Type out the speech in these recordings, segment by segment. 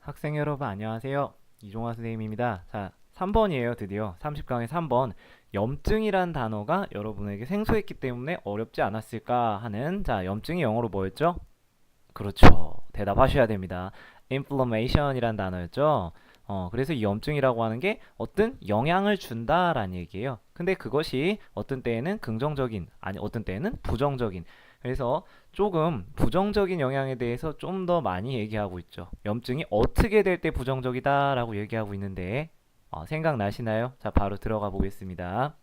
학생 여러분 안녕하세요. 이종화 선생님입니다. 자, 3번이에요. 드디어 30강의 3번. 염증이란 단어가 여러분에게 생소했기 때문에 어렵지 않았을까 하는, 자, 염증이 영어로 뭐였죠? 그렇죠. 대답하셔야 됩니다. inflammation이란 단어였죠. 그래서 이 염증이라고 하는 게 어떤 영향을 준다라는 얘기예요. 근데 그것이 어떤 때에는 긍정적인, 아니 어떤 때에는 부정적인. 그래서 조금 부정적인 영향에 대해서 좀 더 많이 얘기하고 있죠. 염증이 어떻게 될 때 부정적이다라고 얘기하고 있는데 생각나시나요? 자, 바로 들어가 보겠습니다.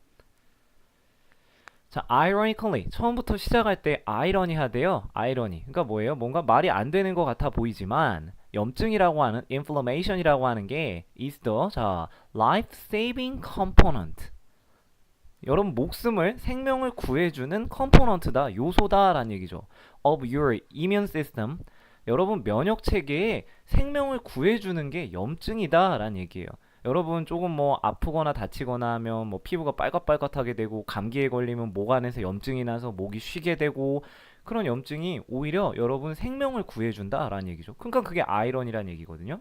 자, ironically 처음부터 시작할 때 아이러니하대요. 아이러니. 그러니까 뭐예요? 뭔가 말이 안 되는 것 같아 보이지만 염증이라고 하는 inflammation이라고 하는 게 is the 자, life-saving component. 여러분 목숨을 생명을 구해주는 컴포넌트다, 요소다라는 얘기죠. of your immune system. 여러분 면역 체계에 생명을 구해주는 게 염증이다라는 얘기예요. 여러분 조금 뭐 아프거나 다치거나 하면 뭐 피부가 빨갛빨갛하게 되고 감기에 걸리면 목 안에서 염증이 나서 목이 쉬게 되고 그런 염증이 오히려 여러분 생명을 구해준다라는 얘기죠. 그러니까 그게 아이러니라는 얘기거든요.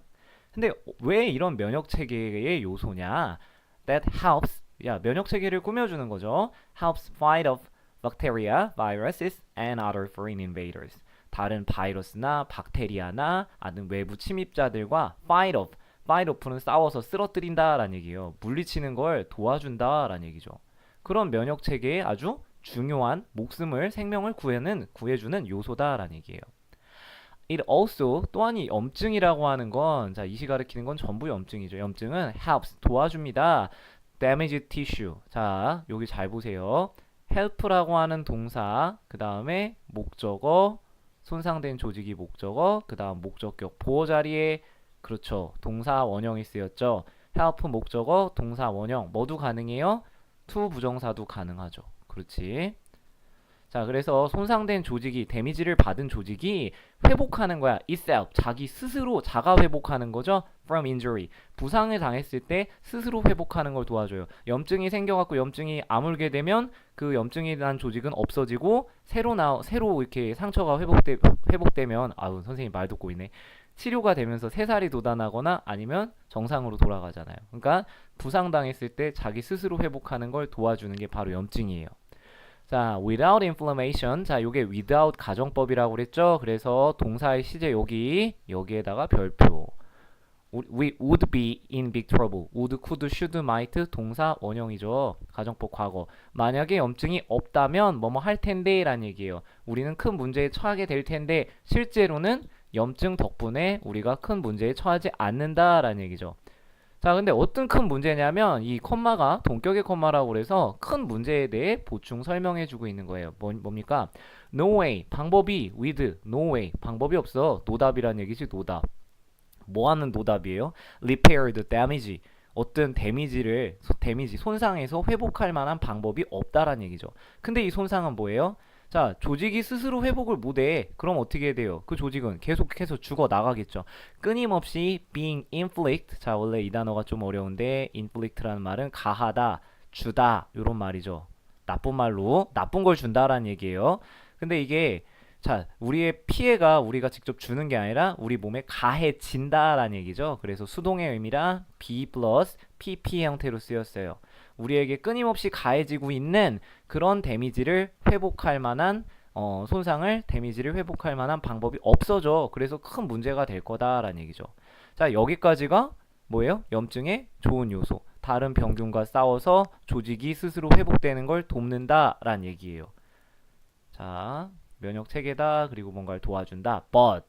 근데 왜 이런 면역 체계의 요소냐? That helps. 야, 면역 체계를 꾸며주는 거죠. Helps fight off bacteria, viruses, and other foreign invaders. 다른 바이러스나 박테리아나 아는 외부 침입자들과 fight off는 싸워서 쓰러뜨린다라는 얘기예요. 물리치는 걸 도와준다라는 얘기죠. 그런 면역 체계에 아주 중요한 목숨을 생명을 구해주는 요소다라는 얘기예요. It also 또한 이 염증이라고 하는 건 자, 이시 가리키는 건 전부 염증이죠. 염증은 helps 도와줍니다. damage tissue. 자, 여기 잘 보세요. help라고 하는 동사, 그 다음에 목적어, 손상된 조직이 목적어, 그 다음 목적격 보호 자리에 그렇죠. 동사 원형이 쓰였죠. help 목적어, 동사 원형 모두 가능해요. to 부정사도 가능하죠. 그렇지. 자, 그래서 손상된 조직이 데미지를 받은 조직이 회복하는 거야. itself. 자기 스스로 자가 회복하는 거죠. from injury. 부상을 당했을 때 스스로 회복하는 걸 도와줘요. 염증이 생겨갖고 염증이 아물게 되면 그 염증이 난 조직은 없어지고 새로 이렇게 상처가 회복되면 아우 선생님 말 듣고 있네. 치료가 되면서 새살이 돋아나거나 아니면 정상으로 돌아가잖아요. 그러니까 부상당했을 때 자기 스스로 회복하는 걸 도와주는 게 바로 염증이에요. 자, without inflammation. 자, 요게 without 가정법이라고 그랬죠? 그래서 동사의 시제 여기에다가 별표. We would be in big trouble. would, could, should, might 동사 원형이죠. 가정법 과거. 만약에 염증이 없다면 뭐뭐 할 텐데 라는 얘기예요. 우리는 큰 문제에 처하게 될 텐데 실제로는 염증 덕분에 우리가 큰 문제에 처하지 않는다라는 얘기죠. 자, 근데 어떤 큰 문제냐면 이 컴마가 동격의 컴마라고 그래서 큰 문제에 대해 보충 설명해주고 있는 거예요. 뭡니까? No way, 방법이 with, no way, 방법이 없어. 노답이란 얘기지, 노답. 뭐 하는 노답이에요? Repair the damage, 어떤 데미지, 손상에서 회복할 만한 방법이 없다란 얘기죠. 근데 이 손상은 뭐예요? 자, 조직이 스스로 회복을 못해. 그럼 어떻게 돼요? 그 조직은 계속해서 죽어 나가겠죠. 끊임없이 being inflict. 자, 원래 이 단어가 좀 어려운데 inflict라는 말은 가하다, 주다 이런 말이죠. 나쁜 말로 나쁜 걸 준다라는 얘기예요. 근데 이게 자, 우리의 피해가 우리가 직접 주는 게 아니라 우리 몸에 가해진다라는 얘기죠. 그래서 수동의 의미라 be 플러스 pp 형태로 쓰였어요. 우리에게 끊임없이 가해지고 있는 그런 데미지를 회복할 만한 데미지를 회복할 만한 방법이 없어져. 그래서 큰 문제가 될 거다라는 얘기죠. 자, 여기까지가 뭐예요? 염증의 좋은 요소. 다른 병균과 싸워서 조직이 스스로 회복되는 걸 돕는다라는 얘기예요. 자, 면역 체계다. 그리고 뭔가를 도와준다. But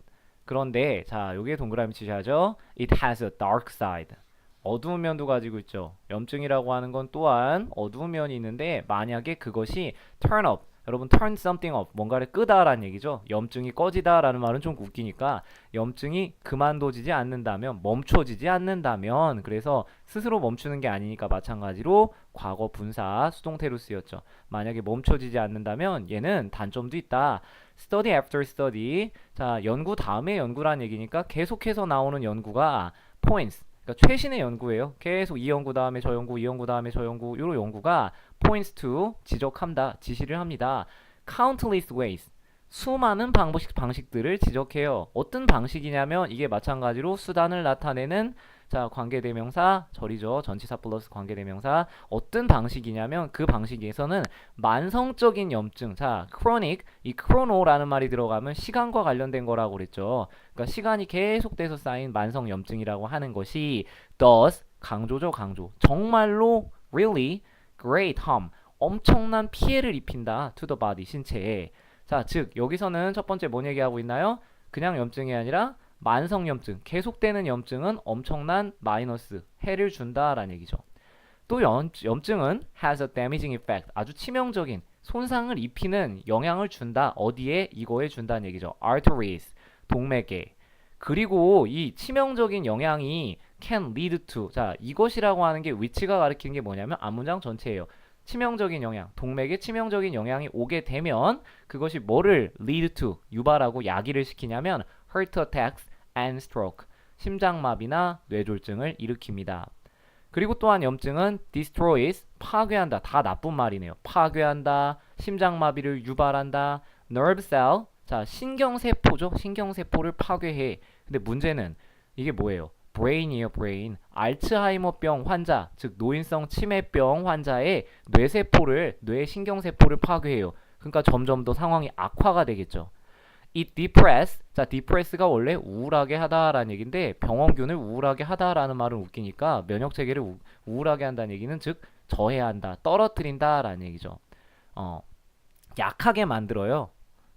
그런데 자, 요게 동그라미 치셔야죠. It has a dark side. 어두운 면도 가지고 있죠. 염증이라고 하는 건 또한 어두운 면이 있는데 만약에 그것이 turn up, 여러분 turn something up, 뭔가를 끄다라는 얘기죠. 염증이 꺼지다라는 말은 좀 웃기니까 염증이 그만둬지지 않는다면, 멈춰지지 않는다면, 그래서 스스로 멈추는 게 아니니까 마찬가지로 과거 분사 수동태로 쓰였죠. 만약에 멈춰지지 않는다면 얘는 단점도 있다. study after study. 자, 연구 다음에 연구란 얘기니까 계속해서 나오는 연구가 points, 그러니까 최신의 연구예요. 계속 이 연구 다음에 저 연구, 이 연구 다음에 저 연구, 이런 연구가 points to 지적한다, 지시를 합니다. countless ways. 수많은 방식들을 지적해요. 어떤 방식이냐면 이게 마찬가지로 수단을 나타내는 자 관계대명사 절이죠. 전치사 플러스 관계대명사. 어떤 방식이냐면 그 방식에서는 만성적인 염증 자 chronic 이 chrono라는 말이 들어가면 시간과 관련된 거라고 그랬죠. 그러니까 시간이 계속돼서 쌓인 만성 염증이라고 하는 것이 does 강조죠 강조 정말로 really great harm 엄청난 피해를 입힌다 to the body 신체에. 자, 즉 여기서는 첫 번째 뭔 얘기하고 있나요? 그냥 염증이 아니라 만성 염증, 계속되는 염증은 엄청난 마이너스, 해를 준다라는 얘기죠. 또 염증은 has a damaging effect, 아주 치명적인 손상을 입히는 영향을 준다. 어디에? 이거에 준다는 얘기죠. arteries, 동맥에. 그리고 이 치명적인 영향이 can lead to, 자 이것이라고 하는 게 위치가 가리키는 게 뭐냐면 앞문장 전체예요. 치명적인 영향, 동맥에 치명적인 영향이 오게 되면 그것이 뭐를 lead to, 유발하고 야기를 시키냐면 heart attacks and stroke, 심장마비나 뇌졸중을 일으킵니다. 그리고 또한 염증은 destroys, 파괴한다. 다 나쁜 말이네요. 파괴한다, 심장마비를 유발한다, nerve cell, 자 신경세포죠. 신경세포를 파괴해. 근데 문제는 이게 뭐예요? 브레인이에요, 브레인. 알츠하이머병 환자, 즉 노인성 치매병 환자의 뇌세포를, 뇌신경세포를 파괴해요. 그러니까 점점 더 상황이 악화가 되겠죠. It depress, 자 depress가 원래 우울하게 하다라는 얘기인데 병원균을 우울하게 하다라는 말은 웃기니까 면역체계를 우울하게 한다는 얘기는 즉 저해야 한다, 떨어뜨린다라는 얘기죠. 약하게 만들어요.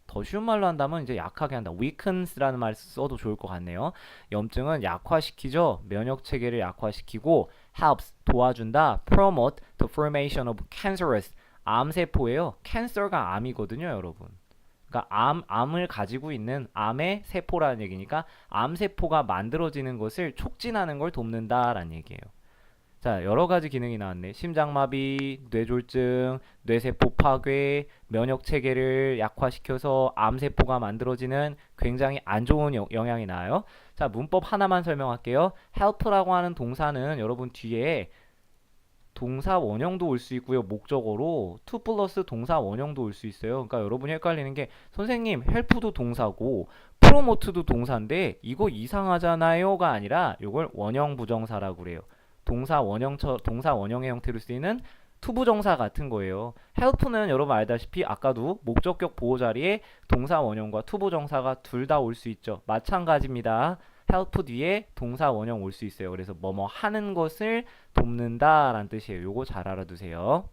더 쉬운 말로 한다면 이제 약하게 한다. weakens라는 말 써도 좋을 것 같네요. 염증은 약화시키죠. 면역 체계를 약화시키고 helps 도와준다. promote the formation of cancerous 암세포예요. cancer가 암이거든요, 여러분. 그러니까 암을 가지고 있는 암의 세포라는 얘기니까 암세포가 만들어지는 것을 촉진하는 걸 돕는다라는 얘기예요. 자, 여러 가지 기능이 나왔네. 심장마비, 뇌졸중, 뇌세포 파괴, 면역 체계를 약화시켜서 암세포가 만들어지는 굉장히 안 좋은 영향이 나요. 자, 문법 하나만 설명할게요. help라고 하는 동사는 여러분 뒤에 동사 원형도 올 수 있고요. 목적어로 to 플러스 동사 원형도 올 수 있어요. 그러니까 여러분이 헷갈리는 게 선생님 help도 동사고 promote도 동사인데 이거 이상하잖아요가 아니라 이걸 원형 부정사라고 그래요. 동사 원형의 형태로 쓰이는 투부정사 같은 거예요. help는 여러분 알다시피 아까도 목적격 보호 자리에 동사 원형과 투부정사가 둘 다 올 수 있죠. 마찬가지입니다. help 뒤에 동사 원형 올 수 있어요. 그래서 뭐뭐 하는 것을 돕는다 라는 뜻이에요. 요거 잘 알아두세요.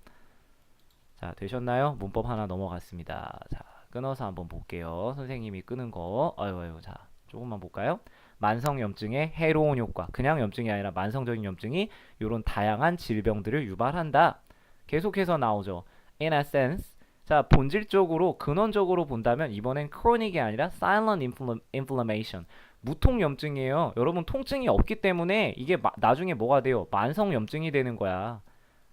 자, 되셨나요? 문법 하나 넘어갔습니다. 자, 끊어서 한번 볼게요. 선생님이 끄는 거. 아유, 자, 조금만 볼까요? 만성염증의 해로운 효과. 그냥 염증이 아니라 만성적인 염증이 이런 다양한 질병들을 유발한다. 계속해서 나오죠. In essence, 자 본질적으로 근원적으로 본다면 이번엔 chronic이 아니라 silent inflammation. 무통염증이에요. 여러분 통증이 없기 때문에 이게 나중에 뭐가 돼요? 만성염증이 되는 거야.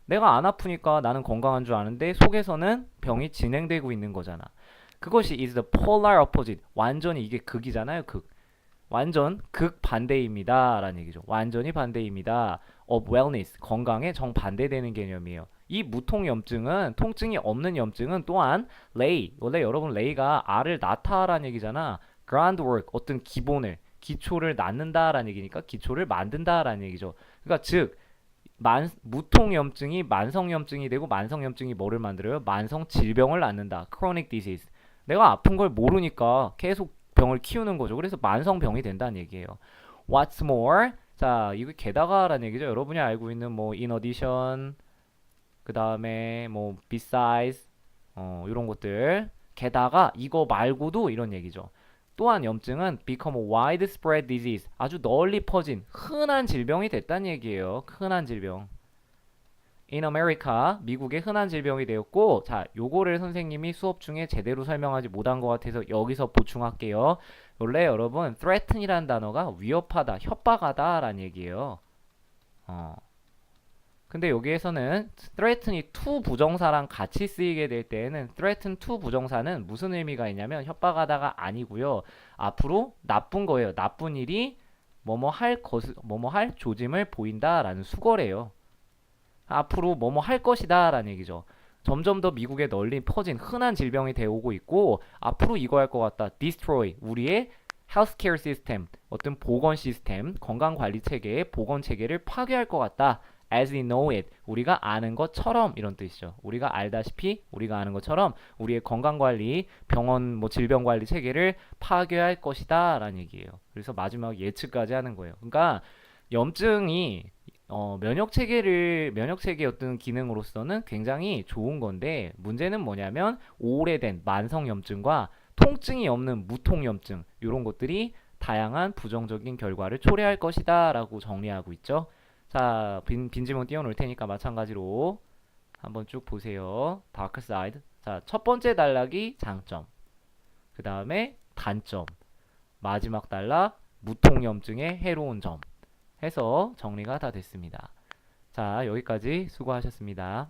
내가 안 아프니까 나는 건강한 줄 아는데 속에서는 병이 진행되고 있는 거잖아. 그것이 is the polar opposite. 완전히 이게 극이잖아요. 극. 완전 극반대입니다 라는 얘기죠. 완전히 반대입니다. of wellness, 건강에 정반대되는 개념이에요. 이 무통염증은, 통증이 없는 염증은 또한 lay, 원래 여러분 lay가 알을 낳다라는 얘기잖아. groundwork, 어떤 기초를 낳는다라는 얘기니까 기초를 만든다라는 얘기죠. 그러니까 즉 무통염증이 만성염증이 되고 만성염증이 뭐를 만들어요? 만성질병을 낳는다. chronic disease. 내가 아픈 걸 모르니까 계속 병을 키우는 거죠. 그래서 만성병이 된다는 얘기예요. What's more? 자, 이거 게다가라는 얘기죠. 여러분이 알고 있는 뭐 in addition, 그 다음에 뭐 besides, 이런 것들. 게다가 이거 말고도 이런 얘기죠. 또한 염증은 become a widespread disease, 아주 널리 퍼진 흔한 질병이 됐다는 얘기예요. 흔한 질병. In America, 미국의 흔한 질병이 되었고, 자, 요거를 선생님이 수업 중에 제대로 설명하지 못한 것 같아서 여기서 보충할게요. 원래 여러분, threaten이라는 단어가 위협하다, 협박하다 라는 얘기예요. 근데 여기에서는 threaten이 to 부정사랑 같이 쓰이게 될 때에는 threaten to 부정사는 무슨 의미가 있냐면 협박하다가 아니고요. 앞으로 나쁜 거예요. 나쁜 일이 뭐뭐 할 조짐을 보인다라는 수거래요. 앞으로 뭐뭐 할 것이다 라는 얘기죠. 점점 더 미국에 널리 퍼진 흔한 질병이 되어오고 있고 앞으로 이거 할 것 같다. destroy 우리의 healthcare system 어떤 보건 시스템, 건강 관리 체계, 보건 체계를 파괴할 것 같다. as we know it 우리가 아는 것처럼 이런 뜻이죠. 우리가 알다시피 우리가 아는 것처럼 우리의 건강 관리, 병원 뭐 질병 관리 체계를 파괴할 것이다라는 얘기예요. 그래서 마지막 예측까지 하는 거예요. 그러니까 염증이 면역 체계의 어떤 기능으로서는 굉장히 좋은 건데 문제는 뭐냐면 오래된 만성 염증과 통증이 없는 무통 염증 이런 것들이 다양한 부정적인 결과를 초래할 것이다라고 정리하고 있죠. 자, 빈지문 띄워놓을 테니까 마찬가지로 한번 쭉 보세요. 다크 사이드. 자, 첫 번째 단락이 장점. 그 다음에 단점. 마지막 단락 무통염증의 해로운 점. 해서 정리가 다 됐습니다. 자, 여기까지 수고하셨습니다.